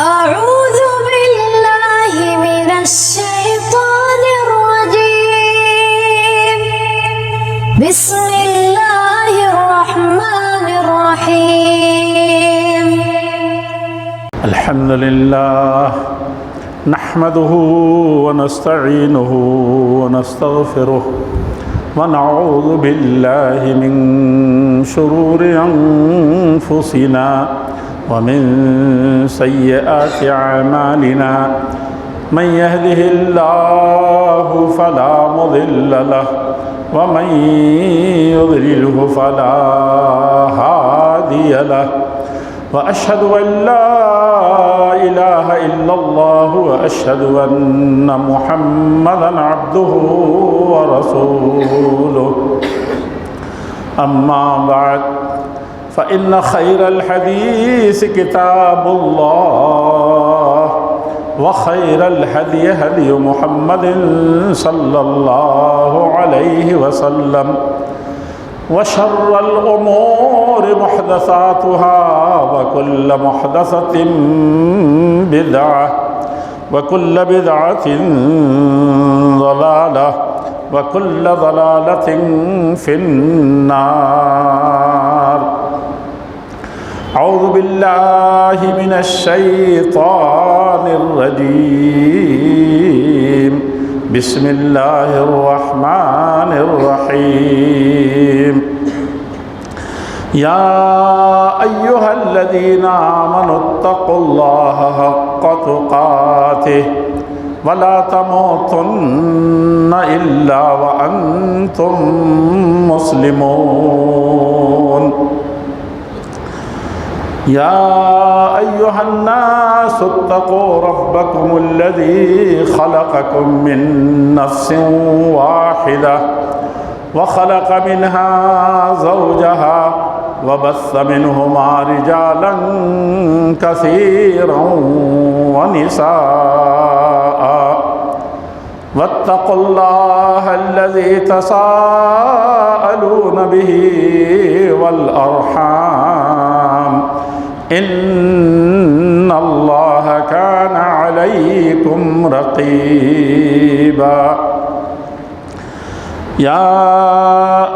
أعوذ بالله من الشيطان الرجيم. بسم الله الرحمن الرحيم. الحمد لله نحمده ونستعينه ونستغفره ونعوذ بالله من شرور أنفسنا ومن سيئات أعمالنا من يهده الله فلا مضل له ومن يضلله فلا هادي له وأشهد أن لا إله إلا الله وأشهد أن محمدًا عبده ورسوله أما بعد فإن خير الحديث كتاب الله وخير الهدي هدي محمد صلى الله عليه وسلم وشر الأمور محدثاتها وكل محدثة بدعة وكل بدعة ضلالة وكل ضلالة في النار. أعوذ بالله من الشيطان الرجيم. بسم الله الرحمن الرحيم. يا أيها الذين آمنوا اتقوا الله حق تقاته ولا تموتن إلا وأنتم مسلمون. يا أيها الناس اتقوا ربكم الذي خلقكم من نفس واحدة وخلق منها زوجها وبث منهما رجالا كثيرا ونساء واتقوا الله الذي تساءلون به والأرحام إن الله كان عليكم رقيبا. يا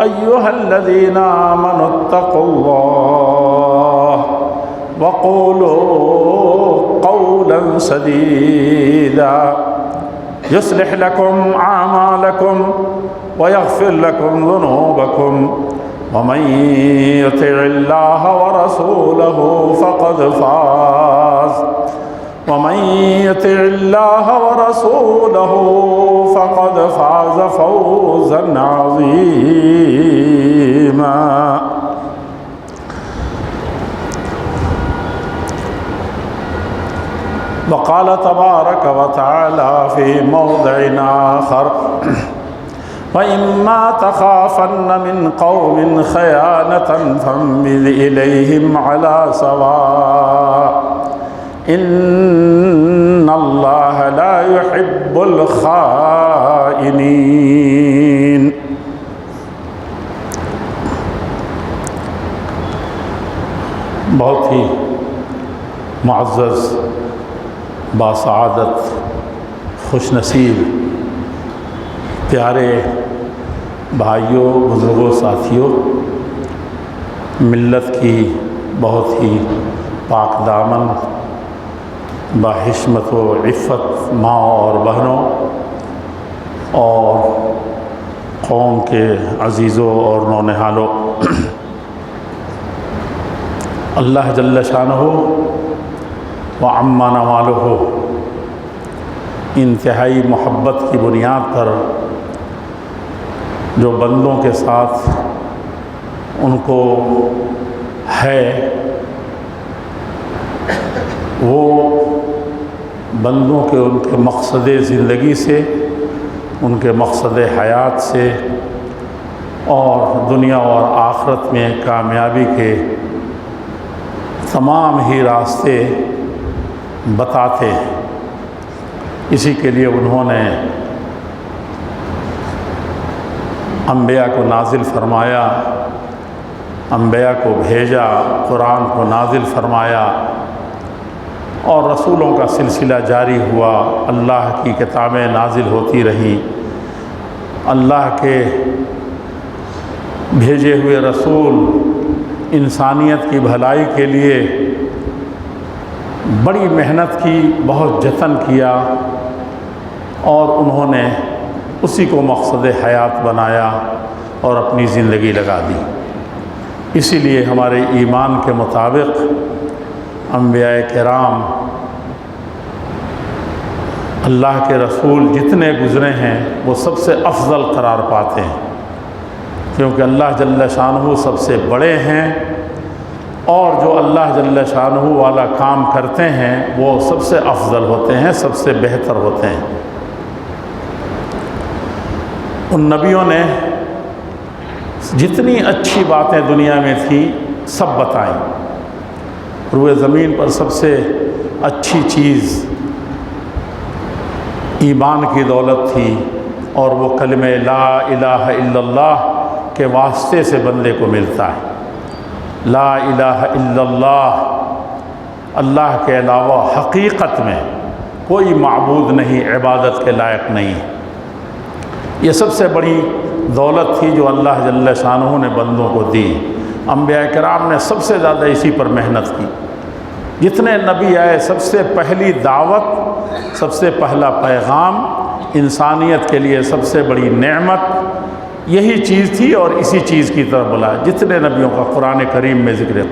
أيها الذين آمنوا اتقوا الله وقولوا قولا سديدا يصلح لكم أعمالكم ويغفر لكم ذنوبكم ومن يطع الله ورسوله فقد فاز ومن يطع الله ورسوله فقد فاز فوزا عظيما. وقال تبارك وتعالى في موضع آخر وإما تخافن من قوم خيانة فانبذ إليهم على سواء إن الله لا يحب الخائنين. بہت ہی معزز باسعادت خوش نصیب پیارے بھائیوں بزرگوں ساتھیوں، ملت کی بہت ہی پاک دامن باحشمت و عفت ماں اور بہنوں اور قوم کے عزیزوں اور نونہالوں، اللہ جل شانہ و عم نوالہ انتہائی محبت کی بنیاد پر جو بندوں کے ساتھ ان کو ہے، وہ بندوں کے ان کے مقصد زندگی سے، ان کے مقصد حیات سے اور دنیا اور آخرت میں کامیابی کے تمام ہی راستے بتاتے ہیں۔ اسی کے لیے انہوں نے انبیاء کو نازل فرمایا، انبیاء کو بھیجا، قرآن کو نازل فرمایا اور رسولوں کا سلسلہ جاری ہوا، اللہ کی کتابیں نازل ہوتی رہیں، اللہ کے بھیجے ہوئے رسول انسانیت کی بھلائی کے لیے بڑی محنت کی، بہت جتن کیا، اور انہوں نے اسی کو مقصد حیات بنایا اور اپنی زندگی لگا دی۔ اسی لیے ہمارے ایمان کے مطابق انبیاء کرام، اللہ کے رسول جتنے گزرے ہیں وہ سب سے افضل قرار پاتے ہیں، کیونکہ اللہ جل شانہ سب سے بڑے ہیں، اور جو اللہ جل شانہ والا کام کرتے ہیں وہ سب سے افضل ہوتے ہیں، سب سے بہتر ہوتے ہیں۔ ان نبیوں نے جتنی اچھی باتیں دنیا میں تھیں سب بتائیں۔ روئے زمین پر سب سے اچھی چیز ایمان کی دولت تھی، اور وہ کلمہ لا الہ الا اللہ کے واسطے سے بندے کو ملتا ہے۔ لا الہ الا اللہ، اللہ کے علاوہ حقیقت میں کوئی معبود نہیں، عبادت کے لائق نہیں۔ یہ سب سے بڑی دولت تھی جو اللہ جل شانہ نے بندوں کو دی۔ انبیاء کرام نے سب سے زیادہ اسی پر محنت کی۔ جتنے نبی آئے، سب سے پہلی دعوت، سب سے پہلا پیغام، انسانیت کے لیے سب سے بڑی نعمت یہی چیز تھی، اور اسی چیز کی طرف بلایا۔ جتنے نبیوں کا قرآن کریم میں ذکر ہے،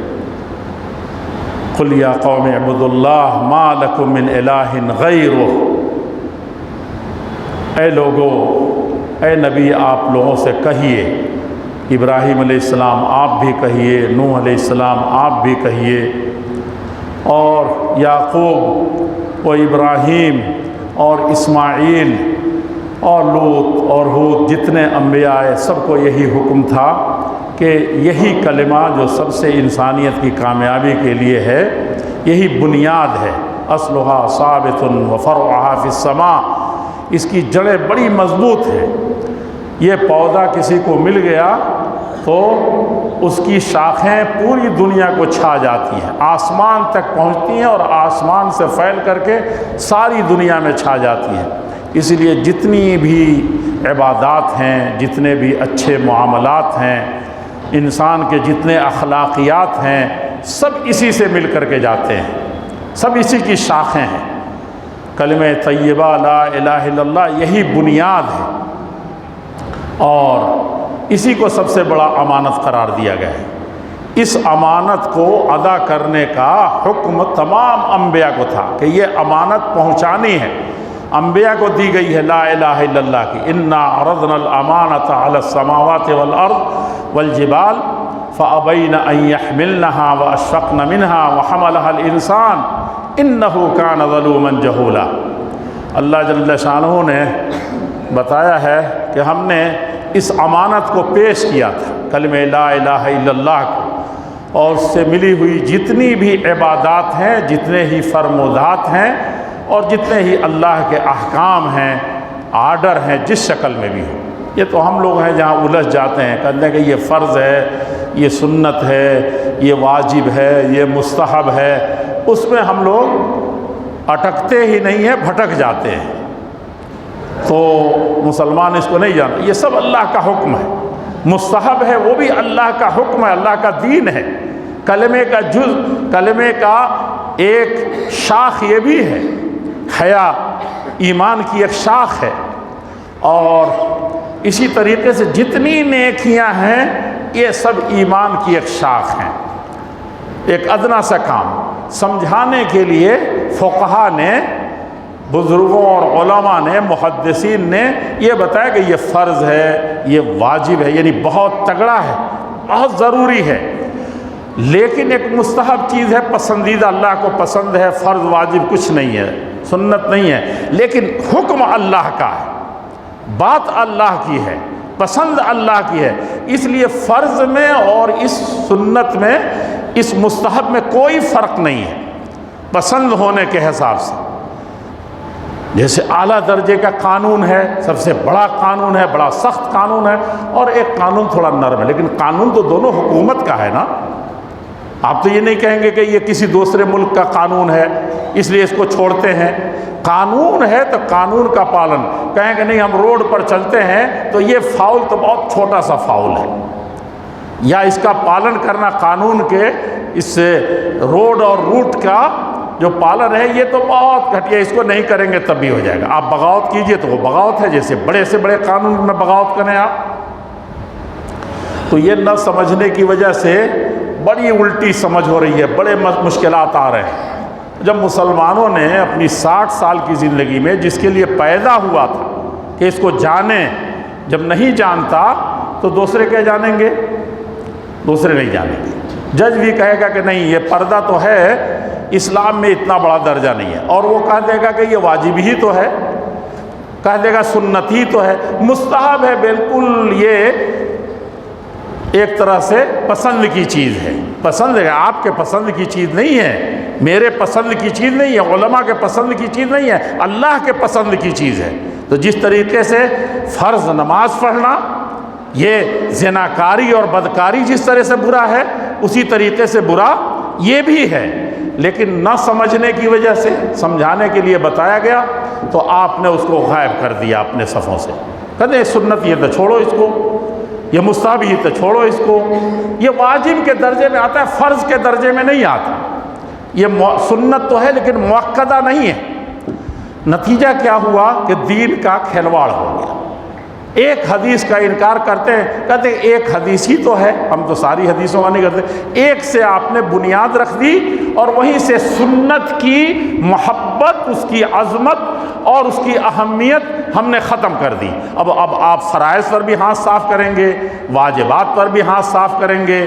قُلْ يَا قَوْمِ اعْبُدُوا اللَّهَ مَا لَكُم مِّنْ إِلَٰهٍ غَيْرُهُ، اے لوگو، اے نبی آپ لوگوں سے کہیے، ابراہیم علیہ السلام آپ بھی کہیے، نوح علیہ السلام آپ بھی کہیے، اور یعقوب و ابراہیم اور اسماعیل اور لوط اور ہود، جتنے انبیاء آئے سب کو یہی حکم تھا کہ یہی کلمہ جو سب سے انسانیت کی کامیابی کے لیے ہے، یہی بنیاد ہے۔ اصلها ثابت وفرعها فی السماء، اس کی جڑیں بڑی مضبوط ہیں۔ یہ پودا کسی کو مل گیا تو اس کی شاخیں پوری دنیا کو چھا جاتی ہیں، آسمان تک پہنچتی ہیں، اور آسمان سے پھیل کر کے ساری دنیا میں چھا جاتی ہیں۔ اس لیے جتنی بھی عبادات ہیں، جتنے بھی اچھے معاملات ہیں، انسان کے جتنے اخلاقیات ہیں، سب اسی سے مل کر کے جاتے ہیں، سب اسی کی شاخیں ہیں۔ کلمہ طیبہ لا الہ الا اللہ یہی بنیاد ہے، اور اسی کو سب سے بڑا امانت قرار دیا گیا ہے۔ اس امانت کو ادا کرنے کا حکم تمام انبیاء کو تھا کہ یہ امانت پہنچانی ہے، انبیاء کو دی گئی ہے لا الہ الا اللہ کی۔ انا عرضنا الامانۃ علی السماوات والارض والجبال فابین ان یحملنها واشفقن منها وحملها الانسان انه کان ظلوما جہولا۔ اللہ جل شانہ نے بتایا ہے کہ ہم نے اس امانت کو پیش کیا تھا، کلمہ لا الہ الا اللہ کو، اور اس سے ملی ہوئی جتنی بھی عبادات ہیں، جتنے ہی فرمودات ہیں، اور جتنے ہی اللہ کے احکام ہیں، آرڈر ہیں، جس شکل میں بھی ہو۔ یہ تو ہم لوگ ہیں جہاں الجھ جاتے ہیں، کہتے ہیں کہ یہ فرض ہے، یہ سنت ہے، یہ واجب ہے، یہ مستحب ہے، اس میں ہم لوگ اٹکتے ہی نہیں ہیں، بھٹک جاتے ہیں۔ تو مسلمان اس کو نہیں جانتے، یہ سب اللہ کا حکم ہے۔ مستحب ہے وہ بھی اللہ کا حکم ہے، اللہ کا دین ہے۔ کلمے کا جز، کلمے کا ایک شاخ یہ بھی ہے، حیا ایمان کی ایک شاخ ہے، اور اسی طریقے سے جتنی نیکیاں ہیں یہ سب ایمان کی ایک شاخ ہیں۔ ایک ادنا سا کام سمجھانے کے لیے فقہا نے، بزرگوں اور علماء نے، محدثین نے یہ بتایا کہ یہ فرض ہے، یہ واجب ہے، یعنی بہت تگڑا ہے، بہت ضروری ہے۔ لیکن ایک مستحب چیز ہے، پسندیدہ، اللہ کو پسند ہے، فرض واجب کچھ نہیں ہے، سنت نہیں ہے، لیکن حکم اللہ کا ہے، بات اللہ کی ہے، پسند اللہ کی ہے۔ اس لیے فرض میں اور اس سنت میں، اس مستحب میں کوئی فرق نہیں ہے پسند ہونے کے حساب سے۔ جیسے اعلیٰ درجے کا قانون ہے، سب سے بڑا قانون ہے، بڑا سخت قانون ہے، اور ایک قانون تھوڑا نرم ہے، لیکن قانون تو دونوں حکومت کا ہے نا۔ آپ تو یہ نہیں کہیں گے کہ یہ کسی دوسرے ملک کا قانون ہے اس لیے اس کو چھوڑتے ہیں۔ قانون ہے تو قانون کا پالن، کہیں کہ نہیں ہم روڈ پر چلتے ہیں تو یہ فاؤل تو بہت چھوٹا سا فاؤل ہے، یا اس کا پالن کرنا قانون کے، اس روڈ اور روٹ کا جو پالن ہے یہ تو بہت گھٹیا، اس کو نہیں کریں گے تب بھی ہو جائے گا۔ آپ بغاوت کیجئے تو وہ بغاوت ہے، جیسے بڑے سے بڑے قانون میں بغاوت کریں آپ۔ تو یہ نہ سمجھنے کی وجہ سے بڑی الٹی سمجھ ہو رہی ہے، بڑے مشکلات آ رہے ہیں۔ جب مسلمانوں نے اپنی 60 سال کی زندگی میں جس کے لیے پیدا ہوا تھا کہ اس کو جانیں، جب نہیں جانتا تو دوسرے کیا جانیں گے؟ دوسرے نہیں جانیں گے۔ جج بھی کہے گا کہ نہیں یہ پردہ تو ہے، اسلام میں اتنا بڑا درجہ نہیں ہے، اور وہ کہہ دے گا کہ یہ واجب ہی تو ہے، کہہ دے گا سنت ہی تو ہے، مستحب ہے، بالکل یہ ایک طرح سے پسند کی چیز ہے۔ پسند ہے، آپ کے پسند کی چیز نہیں ہے، میرے پسند کی چیز نہیں ہے، علماء کے پسند کی چیز نہیں ہے، اللہ کے پسند کی چیز ہے۔ تو جس طریقے سے فرض نماز پڑھنا، یہ زناکاری اور بدکاری جس طرح سے برا ہے، اسی طریقے سے برا یہ بھی ہے، لیکن نہ سمجھنے کی وجہ سے، سمجھانے کے لیے بتایا گیا تو آپ نے اس کو غائب کر دیا اپنے صفوں سے۔ کہتے ہیں سنت یہ تو چھوڑو اس کو، یہ مستحب یہ تو چھوڑو اس کو، یہ واجب کے درجے میں آتا ہے، فرض کے درجے میں نہیں آتا۔ یہ سنت تو ہے لیکن مؤکدہ نہیں ہے۔ نتیجہ کیا ہوا کہ دین کا کھلواڑ ہو گیا۔ ایک حدیث کا انکار کرتے ہیں، کہتے ہیں ایک حدیث ہی تو ہے، ہم تو ساری حدیثوں کا نہیں کرتے، ایک سے آپ نے بنیاد رکھ دی اور وہیں سے سنت کی محبت، اس کی عظمت اور اس کی اہمیت ہم نے ختم کر دی۔ اب آپ فرائض پر بھی ہاتھ صاف کریں گے، واجبات پر بھی ہاتھ صاف کریں گے،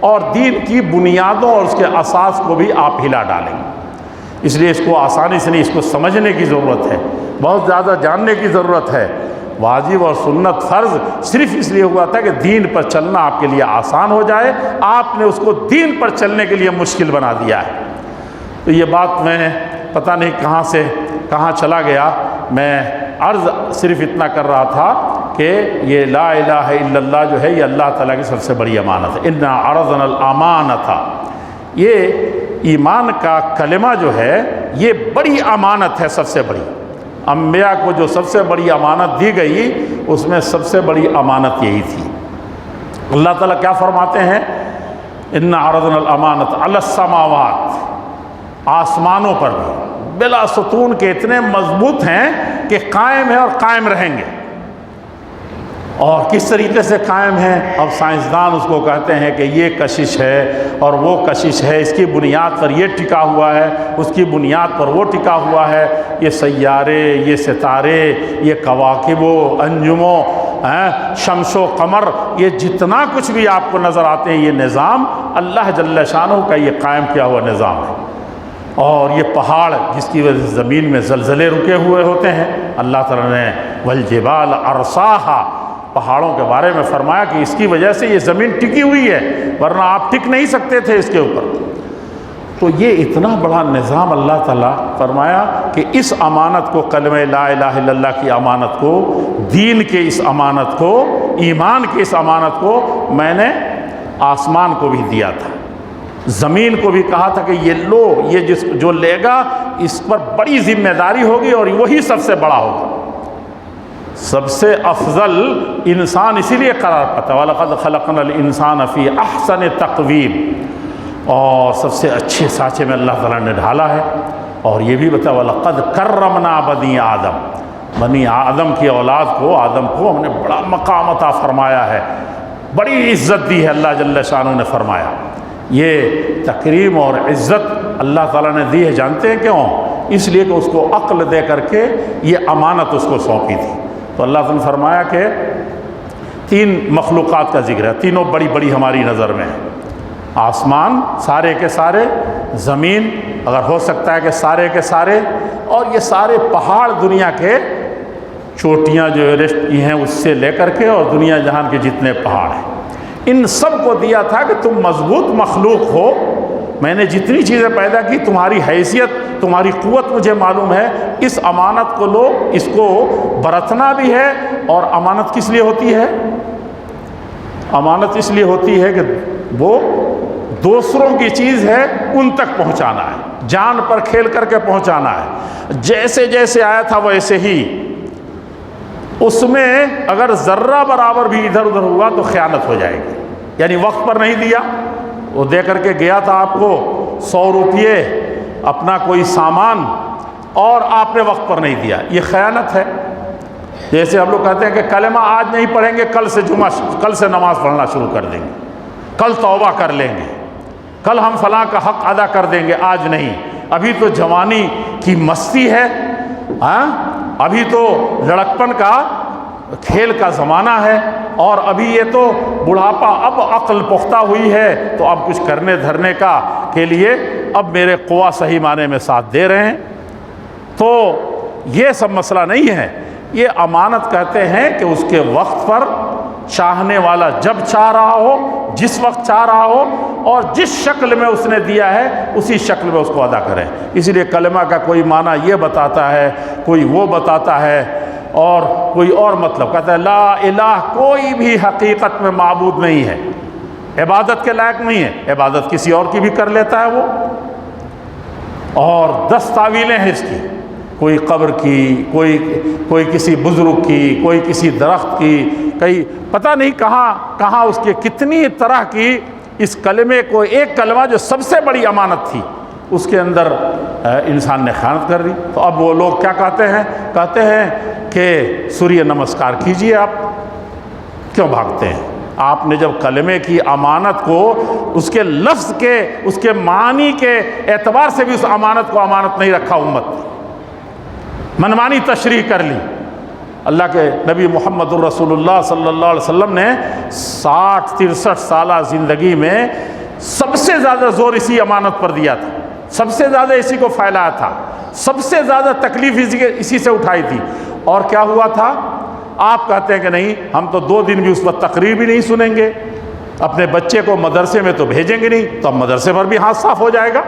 اور دین کی بنیادوں اور اس کے اساس کو بھی آپ ہلا ڈالیں گے۔ اس لیے اس کو آسانی سے نہیں، اس کو سمجھنے کی ضرورت ہے، بہت زیادہ جاننے کی ضرورت ہے۔ واجب اور سنت فرض صرف اس لیے ہوا تھا کہ دین پر چلنا آپ کے لیے آسان ہو جائے، آپ نے اس کو دین پر چلنے کے لیے مشکل بنا دیا ہے۔ تو یہ بات میں پتہ نہیں کہاں سے کہاں چلا گیا، میں عرض صرف اتنا کر رہا تھا کہ یہ لا الہ الا اللہ جو ہے یہ اللہ تعالیٰ کی سب سے بڑی امانت ہے۔ انا عرضنا الامانۃ، یہ ایمان کا کلمہ جو ہے یہ بڑی امانت ہے، سب سے بڑی۔ انبیاء کو جو سب سے بڑی امانت دی گئی اس میں سب سے بڑی امانت یہی تھی۔ اللہ تعالیٰ کیا فرماتے ہیں؟ انا عرضنا الامانۃ علی السماوات، آسمانوں پر بھی بلا ستون کے اتنے مضبوط ہیں کہ قائم ہیں اور قائم رہیں گے۔ اور کس طریقے سے قائم ہیں؟ اب سائنسدان اس کو کہتے ہیں کہ یہ کشش ہے اور وہ کشش ہے، اس کی بنیاد پر یہ ٹکا ہوا ہے، اس کی بنیاد پر وہ ٹکا ہوا ہے۔ یہ سیارے، یہ ستارے، یہ کواکب و انجموں، شمس و قمر، یہ جتنا کچھ بھی آپ کو نظر آتے ہیں، یہ نظام اللہ جل شانہ کا یہ قائم کیا ہوا نظام ہے۔ اور یہ پہاڑ جس کی وجہ سے زمین میں زلزلے رکے ہوئے ہوتے ہیں، اللہ تعالیٰ نے والجبال ارساہا، پہاڑوں کے بارے میں فرمایا کہ اس کی وجہ سے یہ زمین ٹکی ہوئی ہے، ورنہ آپ ٹک نہیں سکتے تھے اس کے اوپر۔ تو یہ اتنا بڑا نظام اللہ تعالیٰ فرمایا کہ اس امانت کو، کلمہ لا الہ الا اللہ کی امانت کو، دین کے اس امانت کو، ایمان کی اس امانت کو میں نے آسمان کو بھی دیا تھا، زمین کو بھی کہا تھا کہ یہ لو، یہ جو لے گا اس پر بڑی ذمہ داری ہوگی اور وہی سب سے بڑا ہوگا۔ سب سے افضل انسان اسی لیے قرار پاتا ہے وَلَقَدْ خَلَقْنَا الْإِنسَانَ فِي أَحْسَنِ تَقْوِيمٍ، اور سب سے اچھے سانچے میں اللہ تعالیٰ نے ڈھالا ہے۔ اور یہ بھی بتا وَلَقَدْ كَرَّمْنَا بَنِي آدم، بنی آدم کی اولاد کو، آدم کو ہم نے بڑا مقام عطا فرمایا ہے، بڑی عزت دی ہے، اللہ جل شانہ نے فرمایا۔ یہ تکریم اور عزت اللہ تعالیٰ نے دی ہے، جانتے ہیں کیوں؟ اس لیے کہ اس کو عقل دے کر کے یہ امانت اس کو سونپی تھی۔ تو اللہ تعالیٰ نے فرمایا کہ 3 مخلوقات کا ذکر ہے، تینوں بڑی بڑی ہماری نظر میں ہیں۔ آسمان سارے کے سارے، زمین اگر ہو سکتا ہے کہ سارے کے سارے، اور یہ سارے پہاڑ دنیا کے، چوٹیاں جو ایورسٹ کی ہیں اس سے لے کر کے، اور دنیا جہان کے جتنے پہاڑ ہیں، ان سب کو دیا تھا کہ تم مضبوط مخلوق ہو، میں نے جتنی چیزیں پیدا کی، تمہاری حیثیت، تمہاری قوت مجھے معلوم ہے، اس امانت کو لو، اس کو برتنا بھی ہے۔ اور امانت کس لیے ہوتی ہے؟ امانت اس لیے ہوتی ہے کہ وہ دوسروں کی چیز ہے ان تک پہنچانا ہے، جان پر کھیل کر کے پہنچانا ہے، جیسے جیسے آیا تھا ویسے ہی، اس میں اگر ذرہ برابر بھی ادھر ادھر ہوا تو خیانت ہو جائے گی۔ یعنی وقت پر نہیں دیا، وہ دے کر کے گیا تھا آپ کو 100 روپیے اپنا کوئی سامان، اور آپ نے وقت پر نہیں دیا، یہ خیانت ہے۔ جیسے ہم لوگ کہتے ہیں کہ کلمہ آج نہیں پڑھیں گے، کل سے نماز پڑھنا شروع کر دیں گے، کل توبہ کر لیں گے، کل ہم فلاں کا حق ادا کر دیں گے، آج نہیں، ابھی تو جوانی کی مستی ہے، ابھی تو لڑکپن کا کھیل کا زمانہ ہے، اور ابھی یہ تو بڑھاپا، اب عقل پختہ ہوئی ہے تو اب کچھ کرنے دھرنے کا کے لیے اب میرے قوا صحیح معنی میں ساتھ دے رہے ہیں۔ تو یہ سب مسئلہ نہیں ہے، یہ امانت کہتے ہیں کہ اس کے وقت پر چاہنے والا جب چاہ رہا ہو، جس وقت چاہ رہا ہو، اور جس شکل میں اس نے دیا ہے اسی شکل میں اس کو ادا کریں۔ اس لیے کلمہ کا کوئی معنی یہ بتاتا ہے، کوئی وہ بتاتا ہے، اور کوئی اور مطلب کہتا ہے لا الہ کوئی بھی حقیقت میں معبود نہیں ہے، عبادت کے لائق نہیں ہے، عبادت کسی اور کی بھی کر لیتا ہے وہ، اور 10 تعویلیں ہیں اس کی، کوئی قبر کی، کوئی کسی بزرگ کی، کوئی کسی درخت کی، کئی پتہ نہیں کہاں اس کے کتنی طرح کی۔ اس کلمے کو، ایک کلمہ جو سب سے بڑی امانت تھی، اس کے اندر انسان نے خیانت کر دی۔ تو اب وہ لوگ کیا کہتے ہیں کہ سوریہ نمسکار کیجئے۔ آپ کیوں بھاگتے ہیں؟ آپ نے جب کلمے کی امانت کو اس کے لفظ کے، اس کے معنی کے اعتبار سے بھی اس امانت کو امانت نہیں رکھا، امت منمانی تشریح کر لی۔ اللہ کے نبی محمد الرسول اللہ صلی اللہ علیہ وسلم نے 63 سالہ زندگی میں سب سے زیادہ زور اسی امانت پر دیا تھا، سب سے زیادہ اسی کو پھیلایا تھا، سب سے زیادہ تکلیف اسی سے اٹھائی تھی۔ اور کیا ہوا تھا؟ آپ کہتے ہیں کہ نہیں، ہم تو 2 دن بھی اس وقت تقریر بھی نہیں سنیں گے، اپنے بچے کو مدرسے میں تو بھیجیں گے نہیں، تو اب مدرسے پر بھی ہاتھ صاف ہو جائے گا۔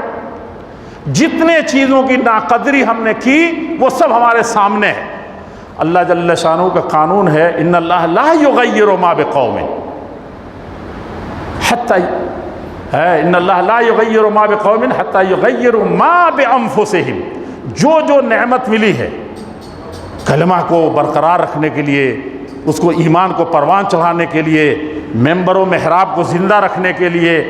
جتنے چیزوں کی ناقدری ہم نے کی وہ سب ہمارے سامنے ہے۔ اللہ جل شانہ کا قانون ہے ان اللہ لا یغیر ما بقوم حتی ان اللہ لا یغیر ما بقوم حتی یغیروا ما بانفسہم۔ جو نعمت ملی ہے کلمہ کو برقرار رکھنے کے لیے، اس کو ایمان کو پروان چڑھانے کے لیے، ممبر و محراب کو زندہ رکھنے کے لیے،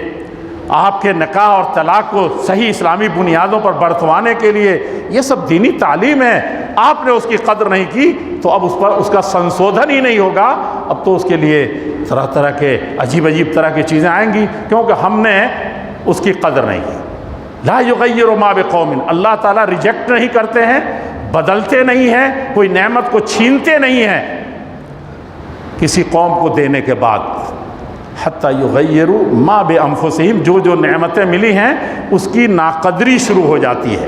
آپ کے نکاح اور طلاق کو صحیح اسلامی بنیادوں پر برتوانے کے لیے، یہ سب دینی تعلیم ہے۔ آپ نے اس کی قدر نہیں کی تو اب اس کا سنسودھن ہی نہیں ہوگا، اب تو اس کے لیے طرح طرح کے عجیب طرح کی چیزیں آئیں گی، کیونکہ ہم نے اس کی قدر نہیں کی۔ لا یغیر ما بقوم، اللہ تعالیٰ ریجیکٹ نہیں کرتے ہیں، بدلتے نہیں ہیں، کوئی نعمت کو چھینتے نہیں ہیں کسی قوم کو دینے کے بعد، حتی یغیروا ما بانفسہم، جو نعمتیں ملی ہیں اس کی ناقدری شروع ہو جاتی ہے،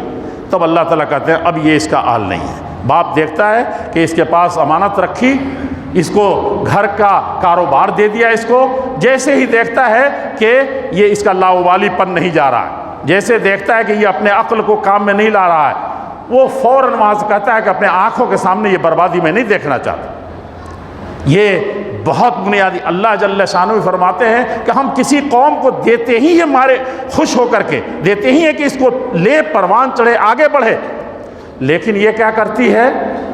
تب اللہ تعالیٰ کہتے ہیں اب یہ اس کا حال نہیں ہے۔ باپ دیکھتا ہے کہ اس کے پاس امانت رکھی، اس کو گھر کا کاروبار دے دیا، اس کو جیسے ہی دیکھتا ہے کہ یہ اس کا لاوالی پن نہیں جا رہا ہے، جیسے دیکھتا ہے کہ یہ اپنے عقل کو کام میں نہیں لا رہا ہے، وہ فوراً وہاں سے کہتا ہے کہ اپنے آنکھوں کے سامنے یہ بربادی میں نہیں دیکھنا چاہتا۔ یہ بہت بنیادی، اللہ جل شانہ فرماتے ہیں کہ ہم کسی قوم کو دیتے ہی ہمارے خوش ہو کر کے دیتے ہی ہیں کہ اس کو لے، پروان چڑھے، آگے بڑھے، لیکن یہ کیا کرتی ہے؟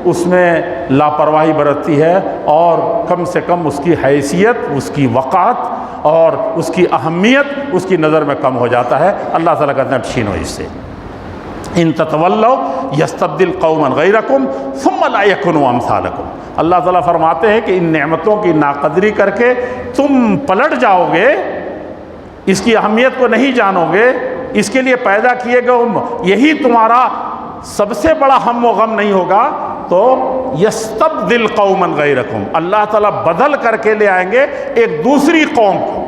اس میں لاپرواہی برتتی ہے، اور کم سے کم اس کی حیثیت، اس کی وقعت اور اس کی اہمیت اس کی نظر میں کم ہو جاتا ہے۔ اللہ تعالیٰ کہتے ہیں چھینو اس سے، ان تتولوا یستبدل قوما غیرکم ثم لا یکونوا امثالکم۔ اللہ تعالیٰ فرماتے ہیں کہ ان نعمتوں کی ناقدری کر کے تم پلٹ جاؤ گے، اس کی اہمیت کو نہیں جانو گے، اس کے لیے پیدا کیے گئے یہی تمہارا سب سے بڑا ہم و غم نہیں ہوگا، تو یستبدل قوما غیرکم، اللہ تعالیٰ بدل کر کے لے آئیں گے ایک دوسری قوم کو،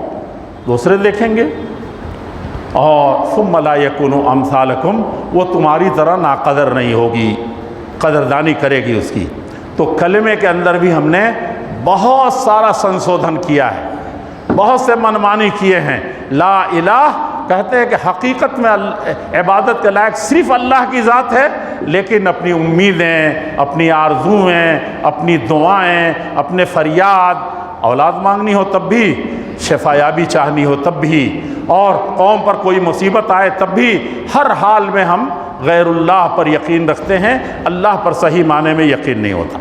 دوسرے دیکھیں گے، اور ثم لا یکونوا امثالکم، وہ تمہاری طرح ناقدر نہیں ہوگی، قدردانی کرے گی اس کی۔ تو کلمے کے اندر بھی ہم نے بہت سارا سنسودھن کیا ہے، بہت سے منمانی کیے ہیں۔ لا الہ کہتے ہیں کہ حقیقت میں عبادت کے لائق صرف اللہ کی ذات ہے، لیکن اپنی امیدیں، اپنی آرزویں، اپنی دعائیں، اپنے فریاد، اولاد مانگنی ہو تب بھی، شفا یابی چاہنی ہو تب بھی، اور قوم پر کوئی مصیبت آئے تب بھی ہر حال میں ہم غیر اللہ پر یقین رکھتے ہیں، اللہ پر صحیح معنی میں یقین نہیں ہوتا۔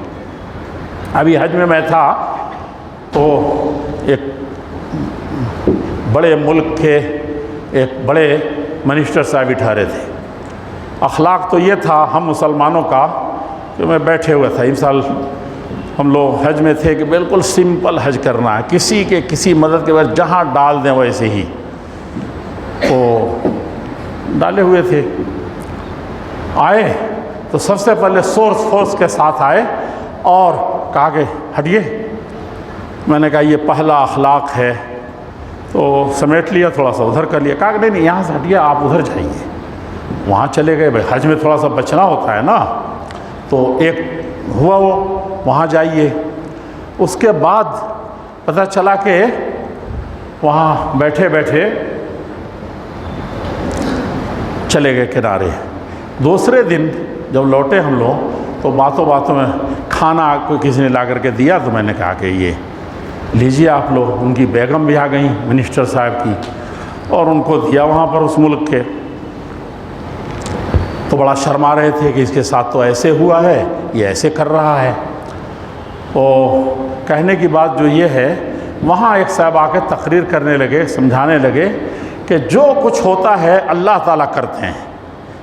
ابھی حج میں تھا تو ایک بڑے ملک کے ایک بڑے منسٹر صاحب بٹھا رہے تھے۔ اخلاق تو یہ تھا ہم مسلمانوں کا کہ میں بیٹھے ہوئے تھا، اس سال ہم لوگ حج میں تھے کہ بالکل سمپل حج کرنا ہے، کسی مدد کے بعد جہاں ڈال دیں ویسے ہی وہ ڈالے ہوئے تھے۔ آئے تو سب سے پہلے فورس کے ساتھ آئے اور کہا کہ ہٹیے۔ میں نے کہا یہ پہلا اخلاق ہے، تو سمیٹ لیا، تھوڑا سا ادھر کر لیا، کہا کہ نہیں یہاں سے ہٹیے، آپ ادھر جائیے۔ وہاں چلے گئے، بھائی حج میں تھوڑا سا بچنا ہوتا ہے نا، تو ایک ہوا وہ وہاں جائیے۔ اس کے بعد پتہ چلا کہ وہاں بیٹھے بیٹھے چلے گئے کنارے۔ دوسرے دن جب لوٹے ہم لوگ تو باتوں میں کھانا کوئی کسی نے لا کر کے دیا، تو میں نے کہا کہ یہ لیجیے آپ لوگ۔ ان کی بیگم بھی آ گئیں منسٹر صاحب کی، اور ان کو دیا وہاں پر اس ملک کے۔ تو بڑا شرما رہے تھے کہ اس کے ساتھ تو ایسے ہوا ہے، یہ ایسے کر رہا ہے۔ اور کہنے کی بات جو یہ ہے، وہاں ایک صاحب آ کے تقریر کرنے لگے، سمجھانے لگے کہ جو کچھ ہوتا ہے اللہ تعالیٰ کرتے ہیں،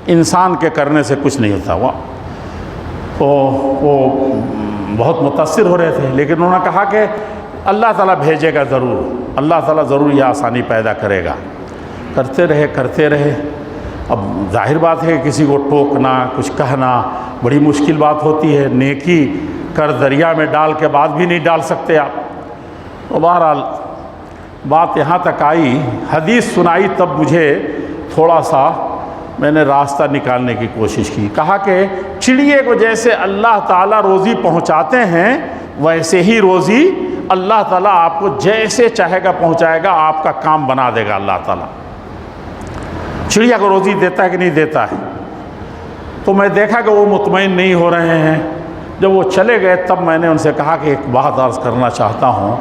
انسان کے کرنے سے کچھ نہیں ہوتا۔ وہ بہت متاثر ہو رہے تھے، لیکن انہوں نے کہا کہ اللہ تعالیٰ بھیجے گا ضرور، اللہ تعالیٰ ضرور یہ آسانی پیدا کرے گا۔ کرتے رہے۔ اب ظاہر بات ہے کہ کسی کو ٹوکنا، کچھ کہنا بڑی مشکل بات ہوتی ہے، نیکی کر دریا میں ڈال کے بعد بھی نہیں ڈال سکتے آپ۔ تو بہرحال بات یہاں تک آئی، حدیث سنائی، تب مجھے تھوڑا سا میں نے راستہ نکالنے کی کوشش کی۔ کہا کہ چڑیے کو جیسے اللہ تعالیٰ روزی پہنچاتے ہیں، ویسے ہی روزی اللہ تعالیٰ آپ کو جیسے چاہے گا پہنچائے گا، آپ کا کام بنا دے گا اللہ تعالیٰ۔ چڑیا کو روزی دیتا ہے کہ نہیں دیتا ہے؟ تو میں دیکھا کہ وہ مطمئن نہیں ہو رہے ہیں۔ جب وہ چلے گئے تب میں نے ان سے کہا کہ ایک بات عرض کرنا چاہتا ہوں۔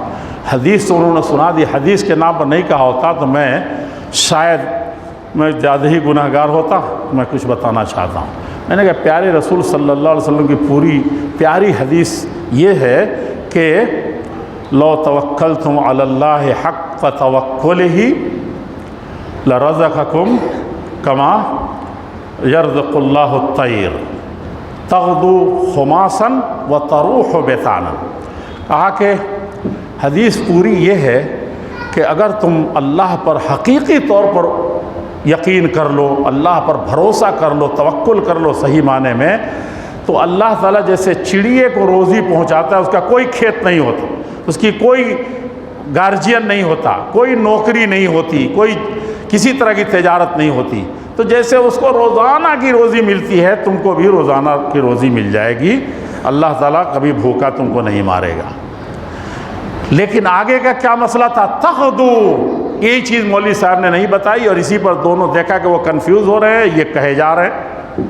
حدیث تو انہوں نے سنا دی، حدیث کے نام پر نہیں کہا ہوتا تو میں شاید زیادہ ہی گناہ گار ہوتا۔ میں کچھ بتانا چاہتا ہوں۔ میں نے کہا پیارے رسول صلی اللہ علیہ وسلم کی پوری پیاری حدیث یہ ہے کہ لو توکلتم علی اللہ حق توکلہ لرزقکم کما یرزق اللہ الطیر تغدو خماسا وتروح بطانا۔ کہا کہ حدیث پوری یہ ہے کہ اگر تم اللہ پر حقیقی طور پر یقین کر لو، اللہ پر بھروسہ کر لو، توکل کر لو صحیح معنی میں، تو اللہ تعالیٰ جیسے چڑیے کو روزی پہنچاتا ہے، اس کا کوئی کھیت نہیں ہوتا، اس کی کوئی گارجین نہیں ہوتا، کوئی نوکری نہیں ہوتی، کوئی کسی طرح کی تجارت نہیں ہوتی، تو جیسے اس کو روزانہ کی روزی ملتی ہے، تم کو بھی روزانہ کی روزی مل جائے گی۔ اللہ تعالیٰ کبھی بھوکا تم کو نہیں مارے گا۔ لیکن آگے کا کیا مسئلہ تھا؟ تغدو، یہی چیز مولوی صاحب نے نہیں بتائی، اور اسی پر دونوں دیکھا کہ وہ کنفیوز ہو رہے ہیں، یہ کہے جا رہے ہیں۔